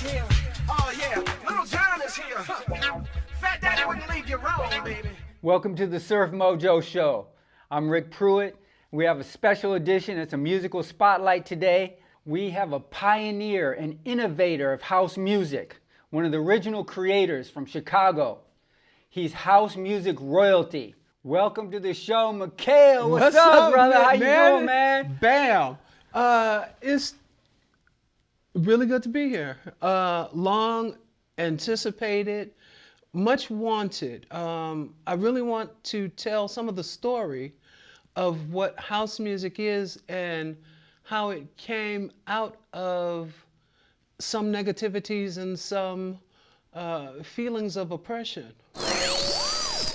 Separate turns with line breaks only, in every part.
here. Oh yeah, Little John is here. Fat Daddy wouldn't leave you wrong, baby.
Welcome to the Surf Mojo Show. I'm Rick Pruett. We have a special edition. It's a musical spotlight today. We have a pioneer and innovator of house music, one of the original creators from Chicago. He's house music royalty. Welcome to the show, MIK'KHI'EL. What's up, brother? How you doing, man?
Bam. It's really good to be here. Long anticipated, much wanted. I really want to tell some of the story of what house music is and how it came out of some negativities and some feelings of oppression.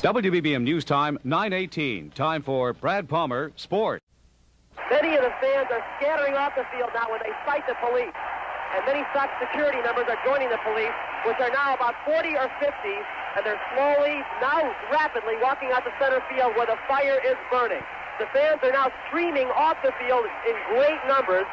WBBM News Time, 9:18. Time for Brad Palmer Sport.
Many of the fans are scattering off the field now when they sight the police. And many SOC security members are joining the police, which are now about 40 or 50, and they're slowly, now rapidly walking out the center field where the fire is burning. The fans are now streaming off the field in great numbers,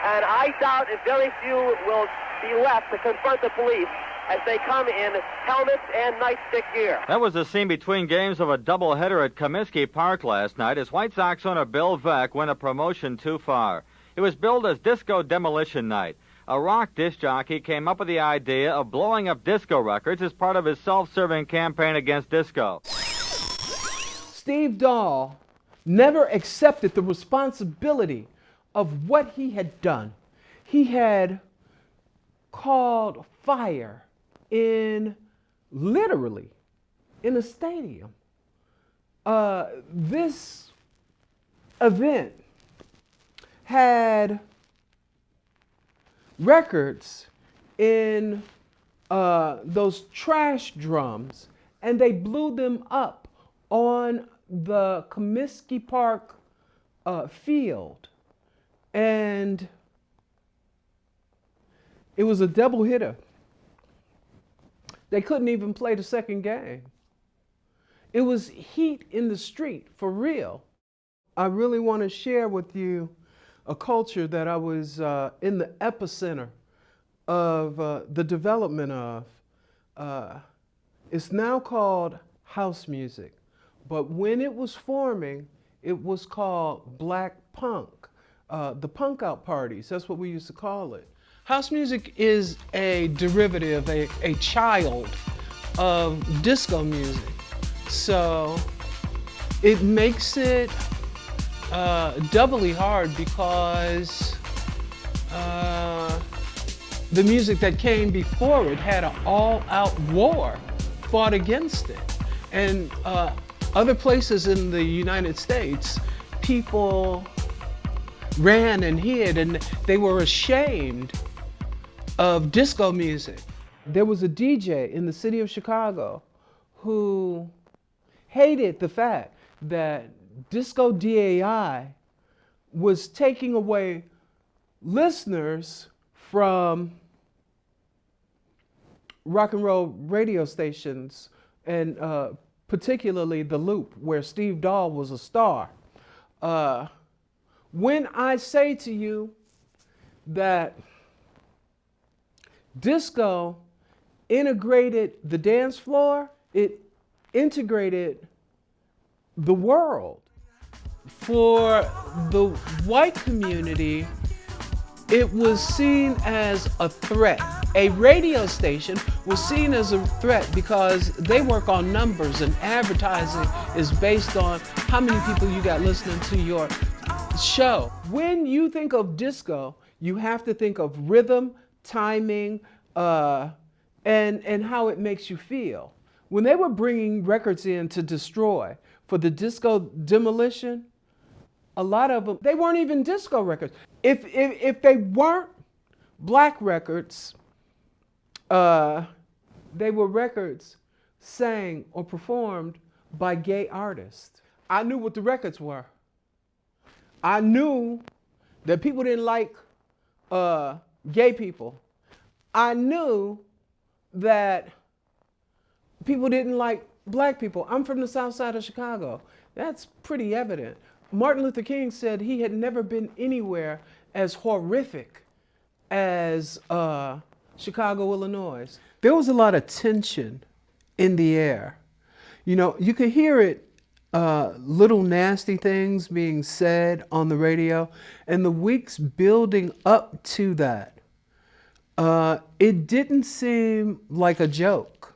and I doubt if very few will be left to confront the police as they come in helmets and nightstick gear.
That was the scene between games of a doubleheader at Comiskey Park last night as White Sox owner Bill Veeck went a promotion too far. It was billed as Disco Demolition Night. A rock disc jockey came up with the idea of blowing up disco records as part of his self-serving campaign against disco.
Steve Dahl never accepted the responsibility of what he had done. He had called fire literally in a stadium. This event had records in those trash drums, and they blew them up on the Comiskey Park field. And it was a double hitter. They couldn't even play the second game. It was heat in the street, for real. I really want to share with you a culture that I was in the epicenter of the development of. It's now called house music, but when it was forming, it was called black punk. The punk out parties, that's what we used to call it. House music is a derivative, a child of disco music. So it makes it doubly hard because the music that came before it had an all-out war fought against it. And other places in the United States, people ran and hid, and they were ashamed of disco music. There was a DJ in the city of Chicago who hated the fact that Disco DAI was taking away listeners from rock and roll radio stations, and particularly The Loop, where Steve Dahl was a star. When I say to you that disco integrated the dance floor, it integrated the world. For the white community, it was seen as a threat. A radio station was seen as a threat because they work on numbers, and advertising is based on how many people you got listening to your show. When you think of disco, you have to think of rhythm, timing, and how it makes you feel. When they were bringing records in to destroy for the disco demolition, a lot of them, they weren't even disco records. If they weren't black records, they were records sang or performed by gay artists. I knew what the records were. I knew that people didn't like gay people. I knew that people didn't like black people. I'm from the south side of Chicago. That's pretty evident. Martin Luther King said he had never been anywhere as horrific as Chicago, Illinois. There was a lot of tension in the air. You know, you could hear it, little nasty things being said on the radio, and the weeks building up to that. It didn't seem like a joke.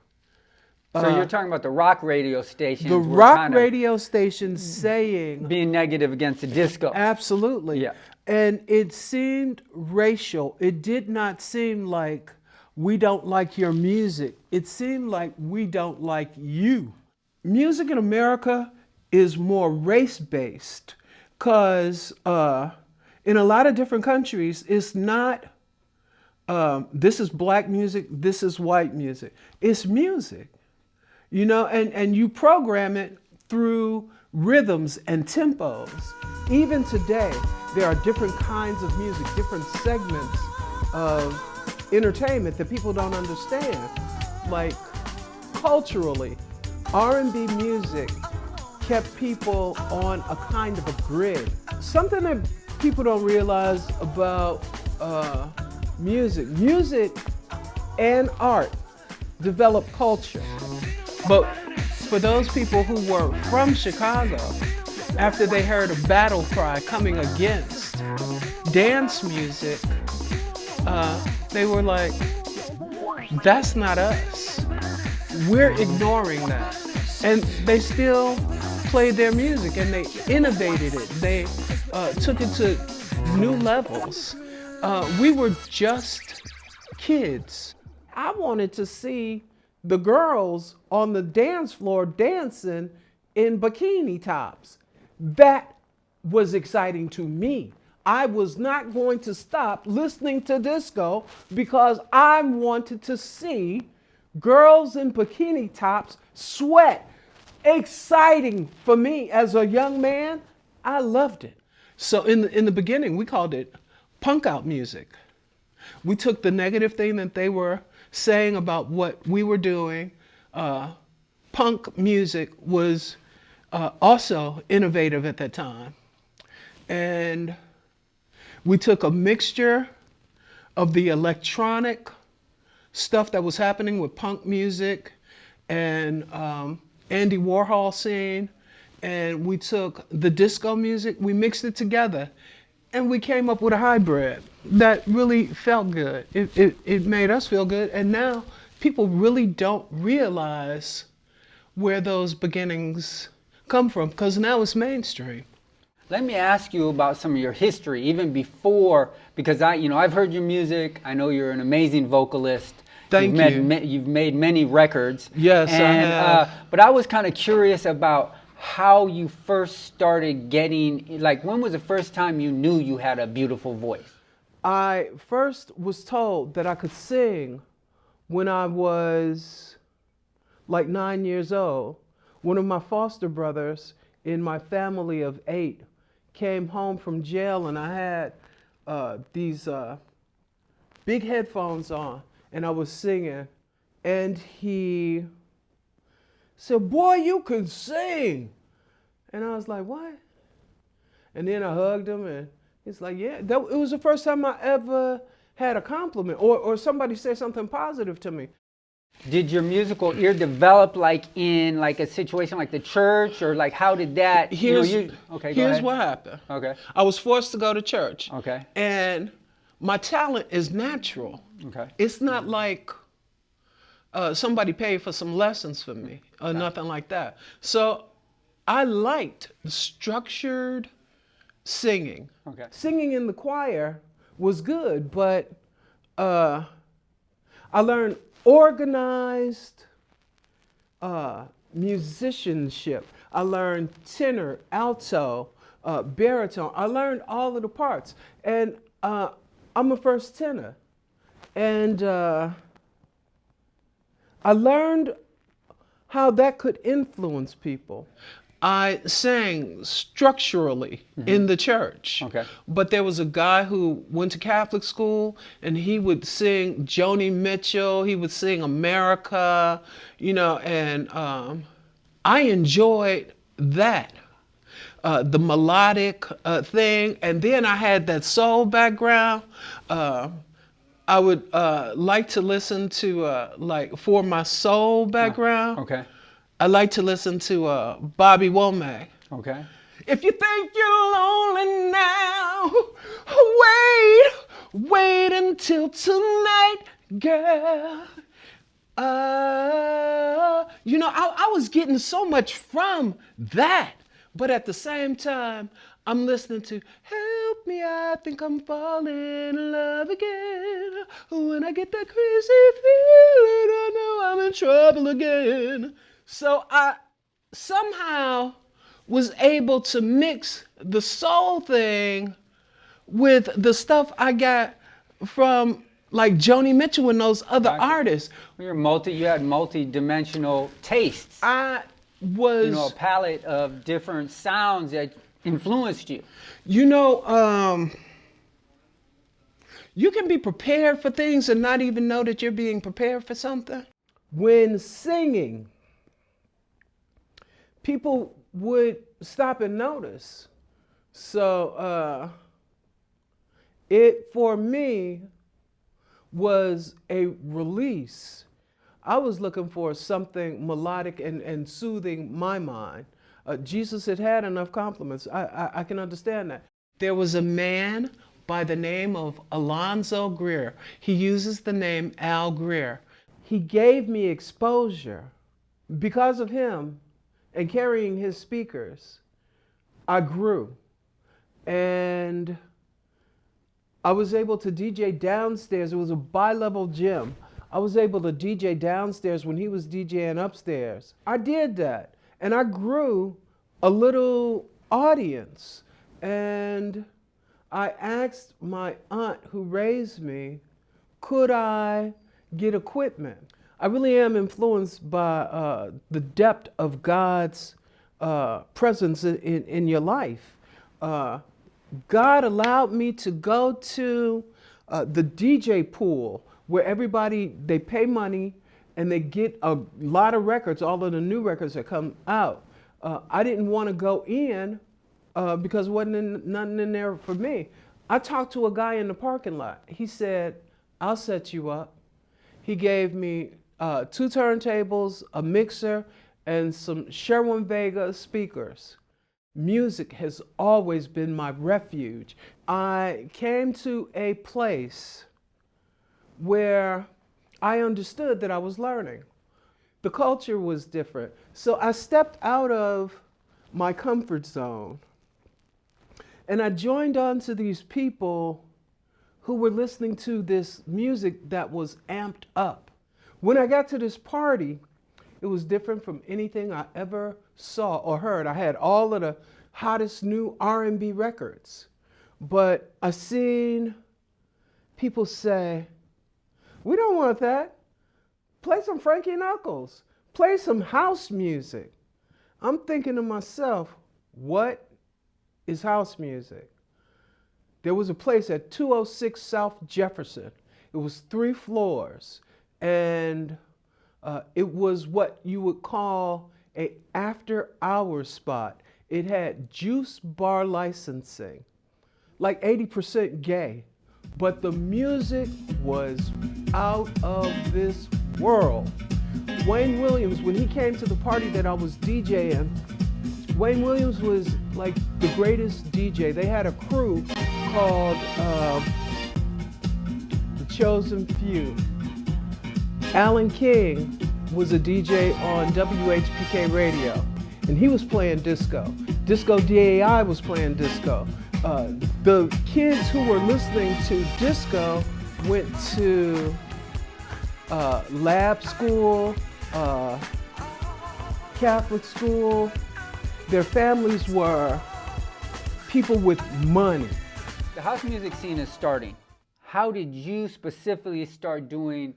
So you're talking about the rock radio stations.
The
were
rock
kind of
radio stations saying...
being negative against the disco.
Absolutely.
Yeah.
And it seemed racial. It did not seem like we don't like your music. It seemed like we don't like you. Music in America is more race-based because in a lot of different countries, it's not, this is black music, this is white music. It's music, you know, and you program it through rhythms and tempos. Even today, there are different kinds of music, different segments of entertainment that people don't understand. Like culturally, R&B music kept people on a kind of a grid. Something that people don't realize about music and art develop culture. But for those people who were from Chicago, after they heard a battle cry coming against dance music, they were like, that's not us. We're ignoring that. And they still played their music and they innovated it. They took it to new levels. We were just kids. I wanted to see the girls on the dance floor dancing in bikini tops. That was exciting to me. I was not going to stop listening to disco because I wanted to see girls in bikini tops sweat. Exciting for me as a young man. I loved it. So in the beginning, we called it punk out music. We took the negative thing that they were saying about what we were doing. Punk music was also innovative at that time. And we took a mixture of the electronic stuff that was happening with punk music and Andy Warhol scene, and we took the disco music, we mixed it together, and we came up with a hybrid that really felt good. It made us feel good, and now people really don't realize where those beginnings come from, because now it's mainstream.
Let me ask you about some of your history, even before, because I've heard your music. I know you're an amazing vocalist.
Thank you.
You've made many records.
Yes, I have.
But I was kind of curious about how you first started getting, like, when was the first time you knew you had a beautiful voice?
I first was told that I could sing when I was like 9 years old. One of my foster brothers in my family of 8 came home from jail, and I had these big headphones on, and I was singing, and he said, "Boy, you can sing." And I was like, "What?" And then I hugged him, and he's like, "Yeah." It was the first time I ever had a compliment or somebody say something positive to me.
Did your musical ear develop like in like a situation like the church, or like how did that?
Here's
Here's
what happened.
Okay.
I was forced to go to church.
Okay.
And my talent is natural.
Okay.
It's not like somebody paid for some lessons for me or nothing like that. So I liked the structured singing.
Okay.
Singing in the choir was good, but I learned organized musicianship. I learned tenor, alto, baritone. I learned all of the parts. And I'm a first tenor. And I learned how that could influence people. I sang structurally in the church.
Okay.
But there was a guy who went to Catholic school, and he would sing Joni Mitchell, he would sing America, and I enjoyed that. The melodic thing, and then I had that soul background. I would like to listen to like for my soul background.
Okay.
I like to listen to Bobby Womack.
Okay.
If you think you're lonely now, wait until tonight, girl. You know, I was getting so much from that, but at the same time, I'm listening to Help Me, I Think I'm Falling in Love Again. When I get that crazy feeling, I know I'm in trouble again. So I somehow was able to mix the soul thing with the stuff I got from like Joni Mitchell and those other artists.
You had multi-dimensional tastes.
I was,
you know, a palette of different sounds that influenced you.
you know, you can be prepared for things and not even know that you're being prepared for something. When singing, people would stop and notice. So it, for me, was a release. I was looking for something melodic and soothing my mind. Jesus had enough compliments. I can understand that. There was a man by the name of Alonzo Greer. He uses the name Al Greer. He gave me exposure. Because of him and carrying his speakers, I grew. And I was able to DJ downstairs. It was a bi-level gym. I was able to DJ downstairs when he was DJing upstairs. I did that, and I grew a little audience. And I asked my aunt who raised me, could I get equipment? I really am influenced by the depth of God's presence in your life. God allowed me to go to the DJ pool where everybody, they pay money and they get a lot of records, all of the new records that come out. I didn't want to go in because there wasn't nothing in there for me. I talked to a guy in the parking lot. He said, I'll set you up. He gave me 2 turntables, a mixer, and some Sherwin-Vega speakers. Music has always been my refuge. I came to a place where I understood that I was learning. The culture was different. So I stepped out of my comfort zone and I joined on to these people who were listening to this music that was amped up. When I got to this party, it was different from anything I ever saw or heard. I had all of the hottest new R&B records, but I seen people say, we don't want that. Play some Frankie Knuckles. Play some house music. I'm thinking to myself, what is house music? There was a place at 206 South Jefferson. It was 3 floors, and it was what you would call an after-hours spot. It had juice bar licensing, like 80% gay, but the music was out of this world. Wayne Williams, when he came to the party that I was DJing, Wayne Williams was like the greatest DJ. They had a crew called The Chosen Few. Alan King was a DJ on WHPK radio, and he was playing disco. Disco DAI was playing disco. The kids who were listening to disco went to lab school, Catholic school. Their families were people with money.
The house music scene is starting. How did you specifically start doing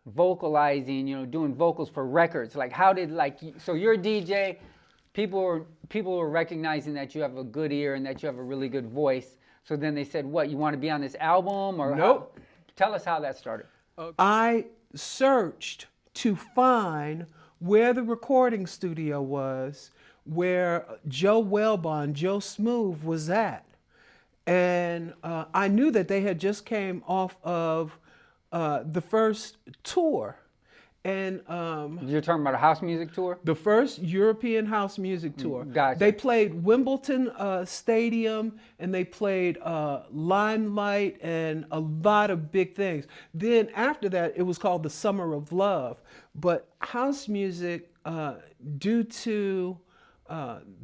vocalizing, you know, doing vocals for records? Like how did, like, so you're a DJ, people were recognizing that you have a good ear and that you have a really good voice. So then they said, what, you want to be on this album? Or
nope.
Tell us how that started.
I searched to find where the recording studio was, where Joe Wellbon, Joe Smooth was at. And I knew that they had just came off of the first tour. And
You're talking about a house music tour?
the first European house music tour.
Gotcha.
They played Wimbledon Stadium, and they played Limelight and a lot of big things. Then after that, it was called the Summer of Love. But house music, due to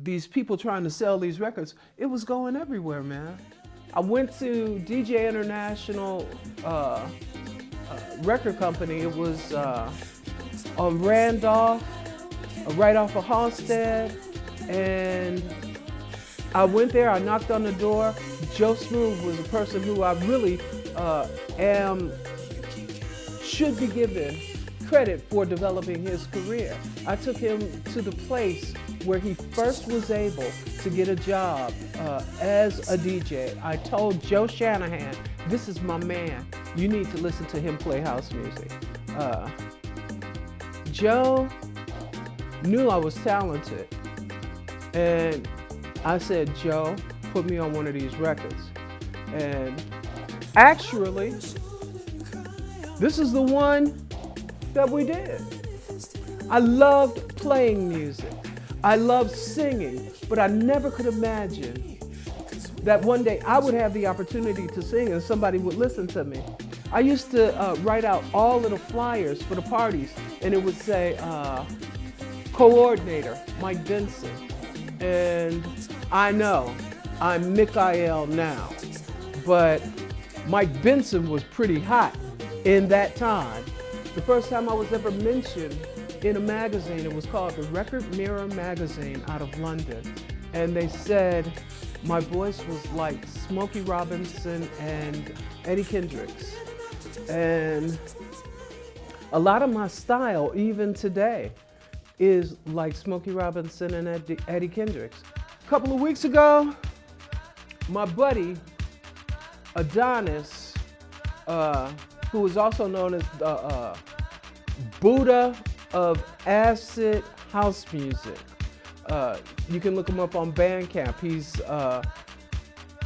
these people trying to sell these records, it was going everywhere, man. I went to DJ International record company. It was on Randolph, right off of Halstead, and I went there. I knocked on the door. Joe Smooth was a person who I really should be given credit for developing his career. I took him to the place where he first was able to get a job as a DJ. I told Joe Shanahan, this is my man. You need to listen to him play house music. Joe knew I was talented. And I said, Joe, put me on one of these records. And actually, this is the one that we did. I loved playing music. I loved singing, but I never could imagine that one day I would have the opportunity to sing and somebody would listen to me. I used to write out all of the flyers for the parties, and it would say, coordinator, Mike Benson. And I know I'm MIK'KHI'EL now, but Mike Benson was pretty hot in that time. The first time I was ever mentioned in a magazine, it was called the Record Mirror magazine out of London. And they said my voice was like Smokey Robinson and Eddie Kendricks. And a lot of my style, even today, is like Smokey Robinson and Eddie Kendricks. A couple of weeks ago, my buddy, Adonis, who is also known as the Buddha of acid house music. You can look him up on Bandcamp. He's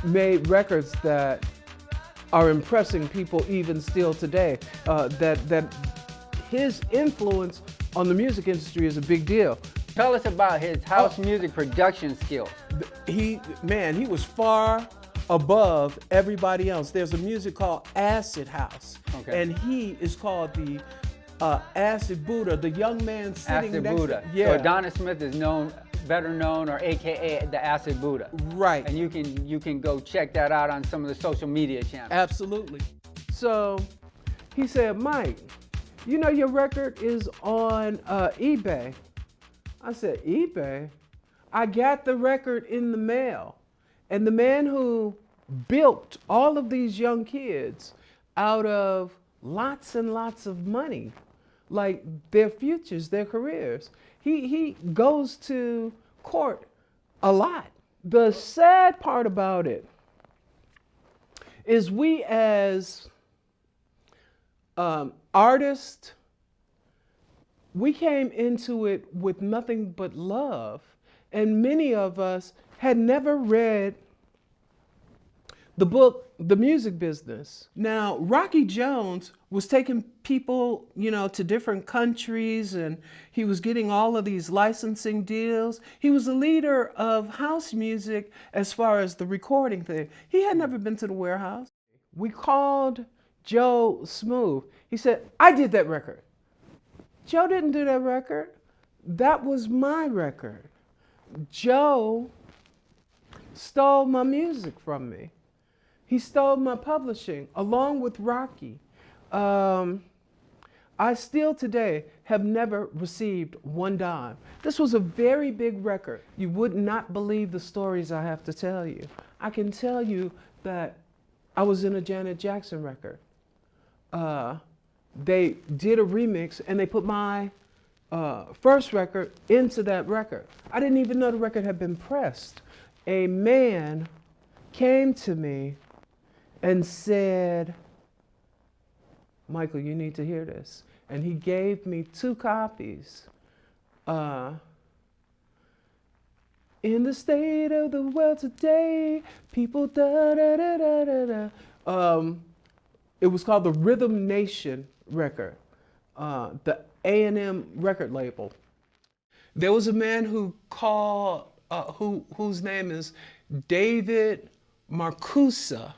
made records that are impressing people even still today. That his influence on the music industry is a big deal.
Tell us about his house music production skills.
He was far above everybody else. There's a music called acid house, and he is called the acid Buddha, the young man sitting
Acid
next
Buddha.
to. Yeah.
So Adonis Smith is better known, or AKA the Acid Buddha.
Right.
And you can go check that out on some of the social media channels.
Absolutely. So he said, Mike, you know your record is on eBay. I said, eBay? I got the record in the mail. And the man who built all of these young kids out of lots and lots of money, like their futures, their careers, he goes to court a lot. The sad part about it is we as artists, we came into it with nothing but love. And many of us had never read the book, The Music Business. Now, Rocky Jones was taking people, to different countries, and he was getting all of these licensing deals. He was the leader of house music as far as the recording thing. He had never been to the warehouse. We called Joe Smooth. He said, I did that record. Joe didn't do that record. That was my record. Joe stole my music from me. He stole my publishing along with Rocky. I still today have never received one dime. This was a very big record. You would not believe the stories I have to tell you. I can tell you that I was in a Janet Jackson record. They did a remix and they put my first record into that record. I didn't even know the record had been pressed. A man came to me and said, Michael, you need to hear this. And he gave me 2 copies. In the state of the world today, people da da da da da da. it was called the Rhythm Nation record, the A&M record label. There was a man who called, whose name is David Marcusa.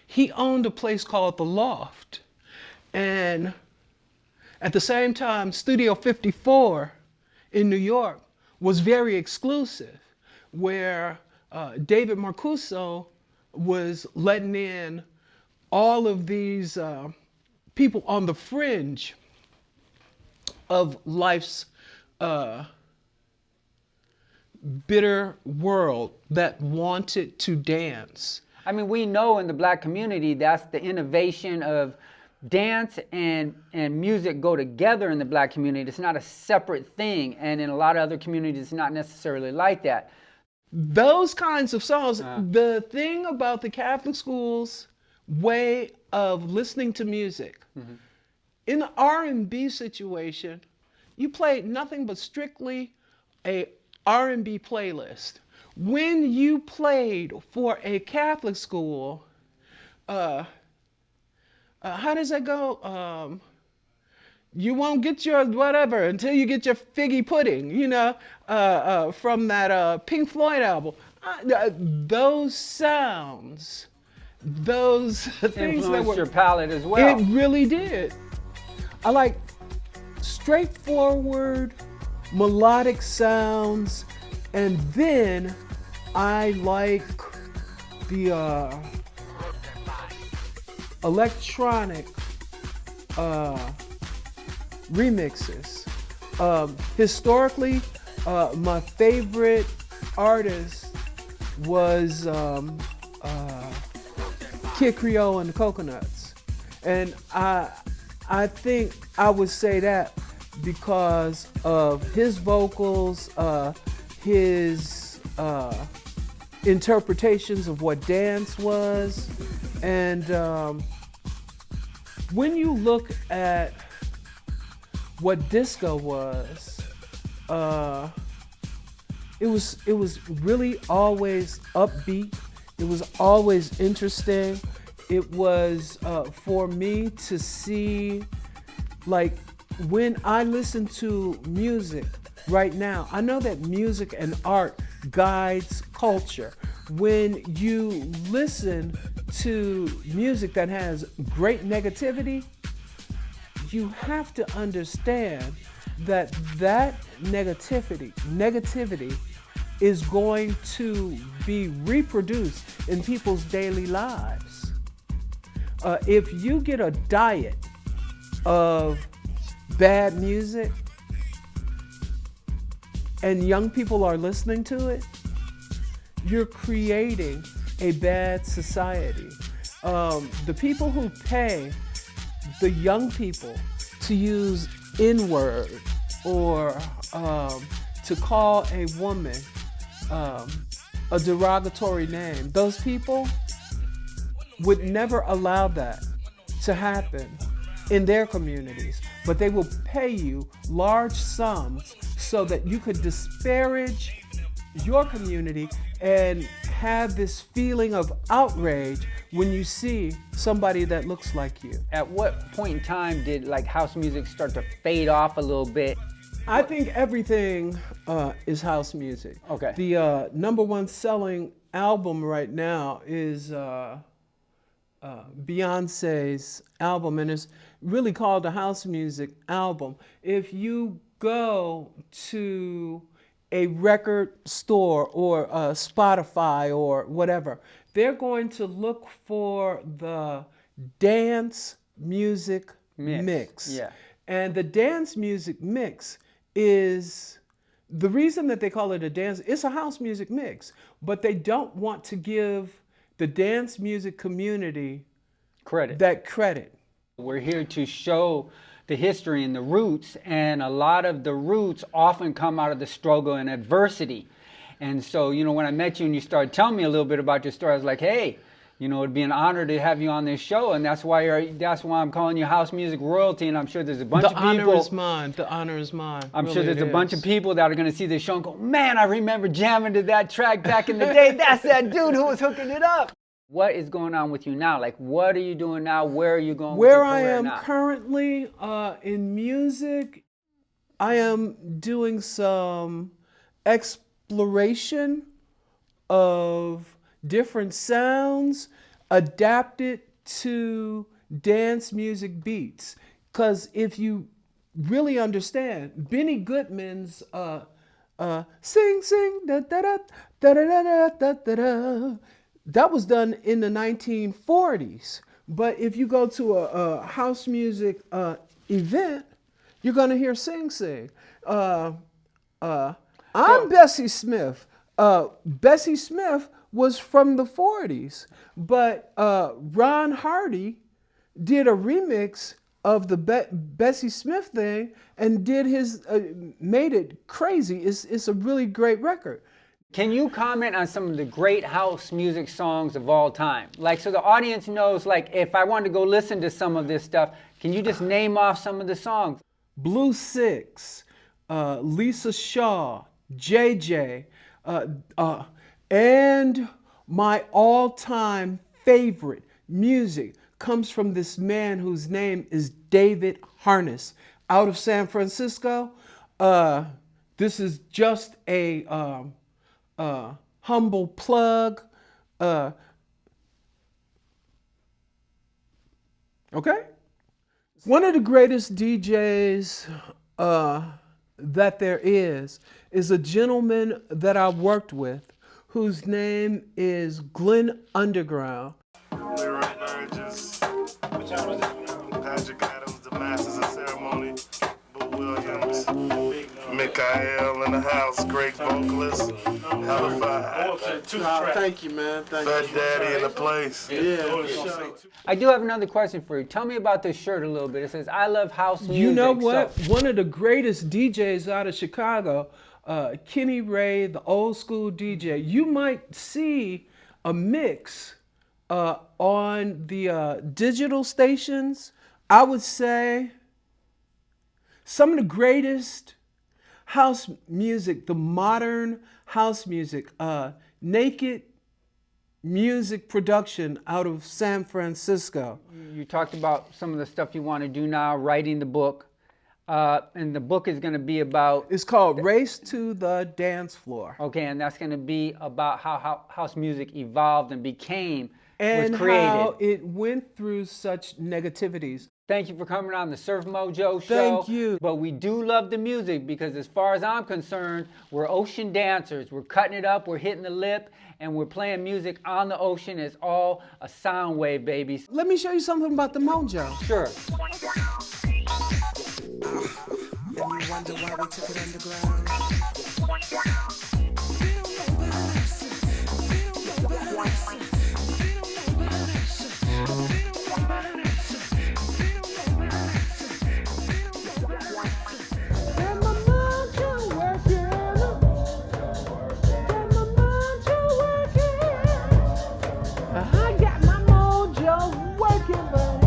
He owned a place called The Loft. And at the same time, Studio 54 in New York was very exclusive, where David Marcuso was letting in all of these people on the fringe of life's bitter world that wanted to dance.
I mean, we know in the black community that's the innovation of dance and music go together in the black community. It's not a separate thing, and in a lot of other communities it's not necessarily like that.
Those kinds of songs, the thing about the Catholic schools way of listening to music, in the R&B situation, you played nothing but strictly a R&B playlist. When you played for a Catholic school, how does that go? You won't get your whatever until you get your figgy pudding, you know, from that Pink Floyd album. Those sounds, those things that
Influenced
were,
your palate as well.
it really did. I like straightforward, melodic sounds, and then I like the electronic remixes. Historically, my favorite artist was MIK'KHI'EL and the Coconuts, and I think I would say that because of his vocals, his interpretations of what dance was, and when you look at what disco was, it was really always upbeat. It was always interesting. It was for me to see, like, when I listen to music right now, I know that music and art guides culture. When you listen to music that has great negativity, you have to understand that that negativity is going to be reproduced in people's daily lives. If you get a diet of bad music and young people are listening to it, you're creating a bad society. The people who pay the young people to use N-word or to call a woman a derogatory name, those people would never allow that to happen in their communities, but they will pay you large sums so that you could disparage your community and have this feeling of outrage when you see somebody that looks like you.
At what point in time did like house music start to fade off a little bit?
I think everything is house music.
Okay.
The #1 selling album right now is Beyonce's album, and it's really called a house music album. If you go to a record store or Spotify or whatever, they're going to look for the dance music mix.
Yeah.
And the dance music mix is, the reason that they call it a dance, it's a house music mix, but they don't want to give the dance music community
Credit.
that credit.
We're here to show the history and the roots, and a lot of the roots often come out of the struggle and adversity. And so, you know, when I met you and you started telling me a little bit about your story, I was like, hey, you know, it'd be an honor to have you on this show, and that's why I'm calling you house music royalty. And I'm sure there's a bunch of people.
The honor is mine. The honor is mine.
I'm
Really,
sure there's
it
a bunch
is.
of people that are going to see this show and go, man, I remember jamming to that track back in the day. That's that dude who was hooking it up. What is going on with you now? Like, what are you doing now? Where are you going with
Where
your
I
career
am
now?
currently in music, I am doing some exploration of different sounds adapted to dance music beats. Because if you really understand, Benny Goodman's sing, sing, da da da da da da da da da, that was done in the 1940s. But if you go to a house music event, you're gonna hear sing, sing. I'm Bessie Smith. Bessie Smith was from the 40s, but Ron Hardy did a remix of the Bessie Smith thing and did made it crazy. It's a really great record.
Can you comment on some of the great house music songs of all time? Like, so the audience knows, like, if I wanted to go listen to some of this stuff, can you just name off some of the songs?
Blue Six, Lisa Shaw, JJ, and my all-time favorite music comes from this man whose name is David Harness, out of San Francisco. This is just a humble plug. Okay? One of the greatest DJs that there is a gentleman that I worked with whose name is Glenn Underground.
Right now, just Patrick Adams, the Masters of Ceremony, Boo Williams, MIK'KHI'EL in the house, great vocalist,
Thank you, man. Thank
Fat
you.
Daddy in the place.
Yeah.
I do have another question for you. Tell me about this shirt a little bit. It says, I love house music.
You know what?
So,
One of the greatest DJs out of Chicago, Kenny Ray, the old school DJ. You might see a mix on the digital stations. I would say some of the greatest house music, the modern house music, Naked music production out of San Francisco.
you talked about some of the stuff you want to do now, writing the book. And the book is going to be about...
It's called Race to the Dance Floor.
Okay, and that's going to be about how house music evolved and became,
And
was created.
how it went through such negativities.
Thank you for coming on the Surf Mojo show.
Thank you.
But we do love the music because as far as I'm concerned, we're ocean dancers. We're cutting it up, we're hitting the lip, and we're playing music on the ocean. It's all a sound wave, baby.
Let me show you something about the mojo.
Sure.
And you wonder why we took it underground.
I got my mojo working, buddy.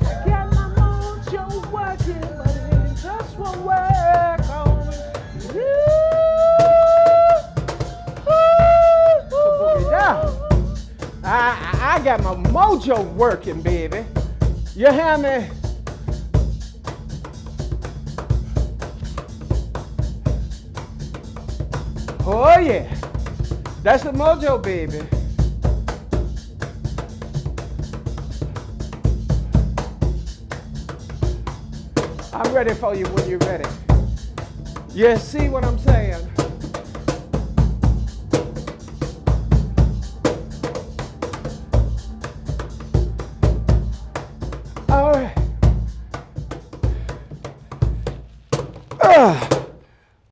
I got my mojo working, buddy. Just one work on me. I got my mojo working, baby. You hear me? Oh yeah, that's the mojo, baby. I'm ready for you when you're ready. You see what I'm saying?